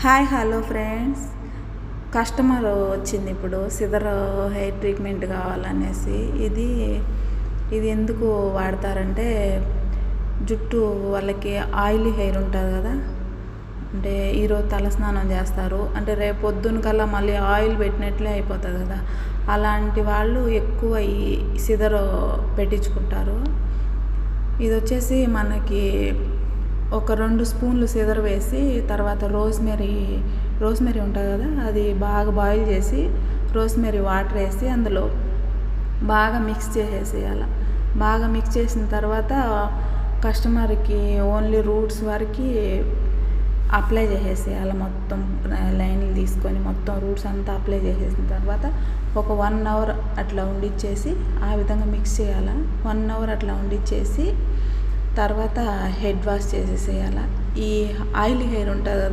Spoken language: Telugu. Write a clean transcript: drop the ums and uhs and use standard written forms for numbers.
Hi hello friends. కస్టమర్ వచ్చింది ఇప్పుడు సిదర్ హెయిర్ ట్రీట్మెంట్ కావాలనేసి. ఇది ఎందుకు వాడతారంటే జుట్టు వాళ్ళకి ఆయిలీ హెయిర్ ఉంటుంది కదా, అంటే ఈరోజు తలస్నానం చేస్తారు అంటే రేపు పొద్దున్న కల్లా మళ్ళీ ఆయిల్ పెట్టినట్లే అయిపోతుంది కదా, అలాంటి వాళ్ళు ఎక్కువ ఈ సిదర్ పెట్టించుకుంటారు. ఇది వచ్చేసి మనకి ఒక 2 స్పూన్లు సిదర్ వేసి తర్వాత రోజ్మెరీ ఉంటుంది కదా, అది బాగా బాయిల్ చేసి రోజ్మెరీ వాటర్ వేసి అందులో బాగా మిక్స్ చేసేయాలి. బాగా మిక్స్ చేసిన తర్వాత కస్టమర్కి ఓన్లీ రూట్స్ వరకు అప్లై చేసేయాలి. మొత్తం లైన్లు తీసుకొని మొత్తం రూట్స్ అంతా అప్లై చేసేసిన తర్వాత ఒక 1 అవర్ అట్లా ఉండిచ్చేసి ఆ విధంగా మిక్స్ చేయాలి. 1 అవర్ అట్లా ఉండిచ్చేసి తర్వాత హెడ్ వాష్ చేసేసేయాలి. ఈ ఆయిల్ హెయిర్ ఉంటుంది కదా,